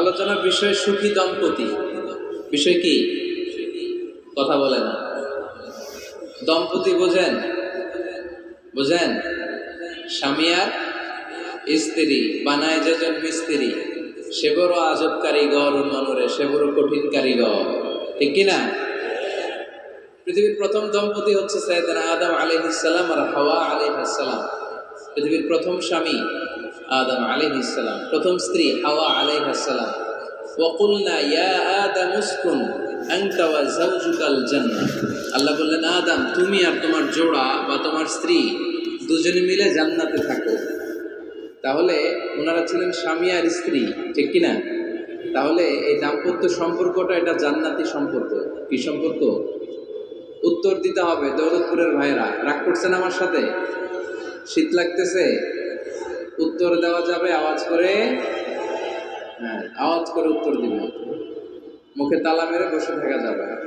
আলোচনার বিষয় সুখী দম্পতি। বিষয় কি? কথা বলে না। দম্পতি বোঝেন? বোঝেন? স্বামী আর স্ত্রী বানায় যেজন মিস্ত্রি, সে বড় আজব কারিগর, মনরে সে বড় কঠিন কারিগর, ঠিক কিনা? পৃথিবীর প্রথম দম্পতি হচ্ছে সাইয়েদনা আদম আলাইহিস সালাম আর হাওয়া আলাইহিস সালাম। পৃথিবীর প্রথম স্বামী আদম আলাইহিস সালাম, প্রথম স্ত্রী হাওয়া আলাইহিস সালাম। ওয়াকুলনা ইয়া আদম উসকুন আনতা ওয়া যাওজুকাল জান্নাহ। আল্লাহ বললেন, আদম তুমি আর তোমার জোড়া বা তোমার স্ত্রী দুজনে মিলে জান্নাতে থাকো। তাহলে ওনারা ছিলেন স্বামী আর স্ত্রী, ঠিক কিনা? তাহলে এই দাম্পত্য সম্পর্কটা এটা জান্নাতি সম্পর্ক। কি সম্পর্ক? উত্তর দিতে হবে। দৌলতপুরের ভাইরা রাগ করছেন আমার সাথে? শীত লাগতেছে? উত্তর দেওয়া যাবে আওয়াজ করে? হ্যাঁ, আওয়াজ করে উত্তর দিবে, মুখে তালা মেরে বসে থাকা যাবে না।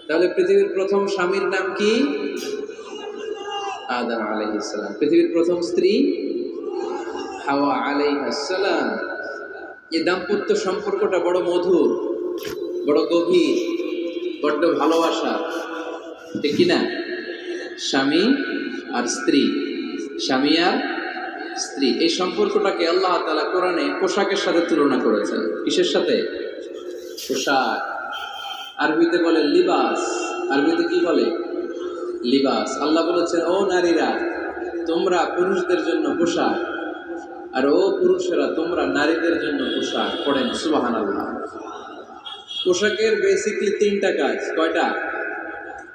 তাহলে পৃথিবীর প্রথম স্বামীর নাম কি? আদম আলাইহিস সালাম। পৃথিবীর প্রথম স্ত্রী হাওয়া আলাইহিস সালাম। এই দাম্পত্য সম্পর্কটা বড় মধুর, বড় গভীর, বড্ড ভালোবাসা, ঠিক কিনা? স্বামী আর স্ত্রী, স্বামী আর স্ত্রী, এই সম্পর্কটাকে আল্লাহ তাআলা কোরআনে পোশাকের সাথে তুলনা করেছেন। কিসের সাথে? পোশাক। আরবিতে বলে লিবাস। আরবিতে কি বলে? লিবাস। আল্লাহ বলেছেন, ও নারীরা তোমরা পুরুষদের জন্য পোশাক, আর ও পুরুষেরা তোমরা নারীদের জন্য পোশাক। পড়েন সুবহানাল্লাহ। পোশাকের বেসিকলি তিনটা কাজ। কয়টা?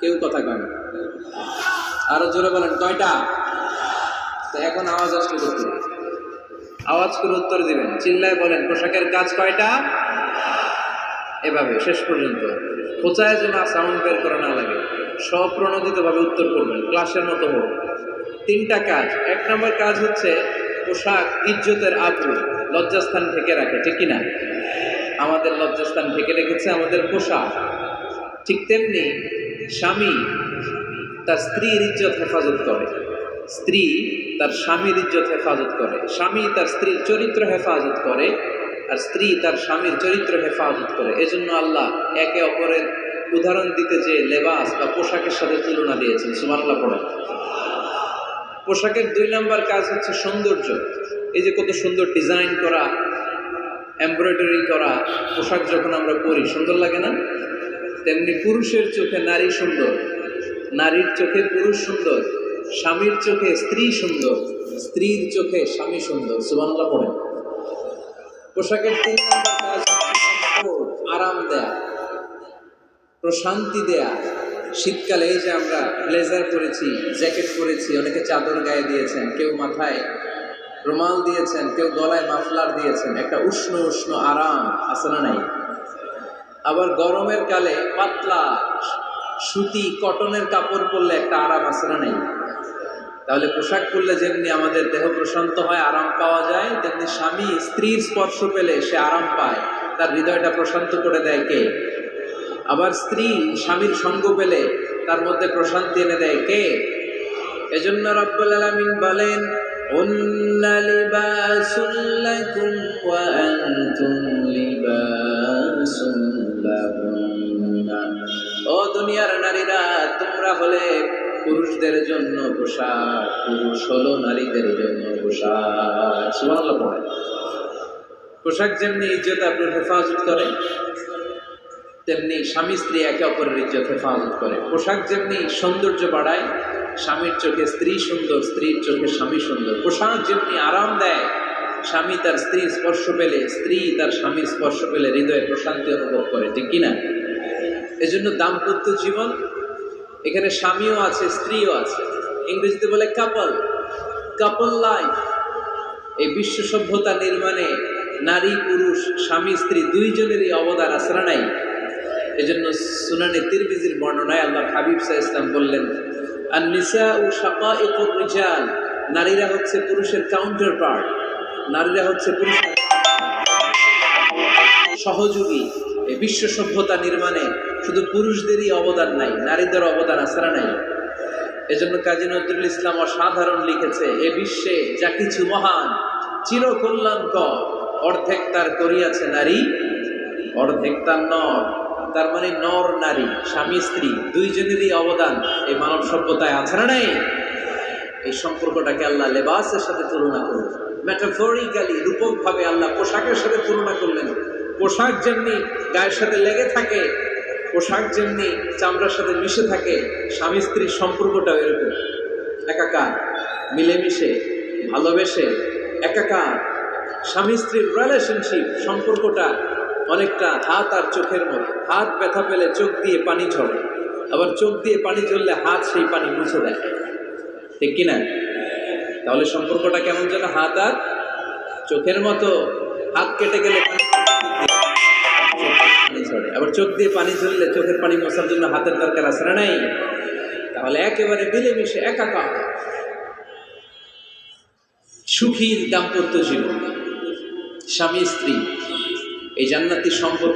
কেউ কথা কয় না, আরো জোরে বলেন কয়টা? তো এখন আওয়াজ আসলে করতে, আওয়াজ করে উত্তর দিবেন, চিল্লায় বলেন পোশাকের কাজ কয়টা? এভাবে শেষ পর্যন্ত খোঁচায় যেন সাউন্ড বের করা না লাগে, স্বপ্রণোদিতভাবে উত্তর করবেন, ক্লাসের মতো হোক। তিনটা কাজ। এক নম্বর কাজ হচ্ছে পোশাক ইজ্জতের আবরু, লজ্জাস্থান ঢেকে রাখে, ঠিক কিনা? আমাদের লজ্জাস্থান ঢেকে রেখেছে আমাদের পোশাক। ঠিক তেমনি স্বামী তার স্ত্রীর ইজ্জত হেফাজত করে, স্ত্রী তার স্বামীর ইজ্জত হেফাজত করে, স্বামী তার স্ত্রীর চরিত্র হেফাজত করে, আর স্ত্রী তার স্বামীর চরিত্র হেফাজত করে। এজন্য আল্লাহ একে অপরের উদাহরণ দিতে যে লেবাস বা পোশাকের সাথে তুলনা দিয়েছেন। সুবহানাল্লাহ পড়েন। পোশাকের দুই নাম্বার কাজ হচ্ছে সৌন্দর্য। এই যে কত সুন্দর ডিজাইন করা, এমব্রয়ডারি করা পোশাক যখন আমরা পরি সুন্দর লাগে না? তেমনি পুরুষের চোখে নারী সুন্দর, নারীর চোখে পুরুষ সুন্দর, স্বামীর চোখে স্ত্রী সুন্দর, স্ত্রীর চোখে স্বামী সুন্দর। সুবহানাল্লাহ পড়েন। পোশাকের তিন নম্বর কাজ আরাম দেয়া, প্রশান্তি দেয়া। শীতকালে এই যে আমরা ব্লেজার পরেছি, জ্যাকেট পরেছি, অনেকে চাদর গায়ে দিয়েছেন, কেউ মাথায় রুমাল দিয়েছেন, কেউ গলায় মাফলার দিয়েছেন, একটা উষ্ণ উষ্ণ আরাম আছে না নাই? আবার গরমের কালে পাতলা সুতি কটনের কাপড় পরলে একটা আরাম আছে না নাই? তাহলে পোশাক পরলে যেমনি আমাদের দেহ প্রশান্ত হয়, আরাম পাওয়া যায়, তেমনি স্বামী স্ত্রীর স্পর্শ পেলে সে আরাম পায়, তার হৃদয়টা প্রশান্ত করে দেয় কে? আবার স্ত্রী স্বামীর সঙ্গ পেলে তার মধ্যে প্রশান্তি এনে দেয় কে? এজন্য রব্বুল আলামিন বলেন, উন্না লিবাসুল লাকুম ওয়া আনতুম লিবাসুল লাহুন্না। ও দুনিয়ার নারীরা, তোমরা হলে পুরুষদের জন্য পোশাক, পুরুষ হলো নারীদের জন্য পোশাক। সুবহানাল্লাহ পড়ে। পোশাক যেমনি ইজ্জত আপনার হেফাজত করে, তেমনি স্বামী স্ত্রী একে অপরের ইজ্জত হেফাজত করে। পোশাক যেমনি সৌন্দর্য বাড়ায়, স্বামীর চোখে স্ত্রী সুন্দর, স্ত্রীর চোখে স্বামী সুন্দর। পোশাক যেমনি আরাম দেয়, স্বামী তার স্ত্রীর স্পর্শ পেলে, স্ত্রী তার স্বামীর স্পর্শ পেলে হৃদয়ে প্রশান্তি অনুভব করে, ঠিক কিনা? এজন্য দাম্পত্য জীবন, এখানে স্বামীও আছে স্ত্রীও আছে, ইংরেজিতে বলে কাপল, কাপল লাইফ। এই বিশ্ব সভ্যতা নির্মাণে নারী পুরুষ স্বামী স্ত্রী দুইজনেরই অবদান আছে না নাই? এজন্য সুনানে তিরমিজির বর্ণনায় আল্লাহর হাবিব সাল্লাল্লাহু আলাইহি ওয়াসাল্লাম বললেন, আন-নিসাউ শাকাইকুর রিজাল, নারীরা হচ্ছে পুরুষের কাউন্টার পার্ট, নারীরা হচ্ছে পুরুষের সহযোগী। এই বিশ্ব সভ্যতা নির্মাণে শুধু পুরুষদেরই অবদান নাই, নারীদের অবদান আছে না নাই? এজন্য কাজী নজরুল ইসলাম অসাধারণ লিখেছে, এ বিশ্বে যা কিছু মহান চির কল্যাণকর অর্ধেক তার করিয়াছে নারী, অর্ধেক তার নর। তার মানে নর নারী, স্বামী স্ত্রী দুইজনেরই অবদান এই মানব সভ্যতায় আছে না নাই? এই সম্পর্কটাকে আল্লাহ লেবাসের সাথে তুলনা করলেন, মেটাফরিক্যালি রূপক ভাবে আল্লাহ পোশাকের সাথে তুলনা করলেন। পোশাক যেমনি গায়ের সাথে লেগে থাকে, পোশাক যেমনি চামড়ার সাথে মিশে থাকে, স্বামী স্ত্রীর সম্পর্কটাও এরকম একাকার, মিলেমিশে ভালোবেসে একাকার। স্বামী স্ত্রীর রিলেশনশিপ সম্পর্কটা অনেকটা হাত আর চোখের মতো। হাত ব্যথা পেলে চোখ দিয়ে পানি ঝরে, আবার চোখ দিয়ে পানি ঝরলে হাত সেই পানি মুছে দেয়, ঠিক কিনা? তাহলে সম্পর্কটা কেমন যেন হাত আর চোখের মতো। হাত কেটে গেলে পানি ঝরে, আবার চোখ দিয়ে পানি ঝরলে চোখের পানি মোছার জন্য হাতের দরকার আছে না নাই? তাহলে একেবারে মিলেমিশে একাকার সুখী দাম্পত্য জীবন, স্বামী স্ত্রী, এই জান্নাতি সম্পর্ক।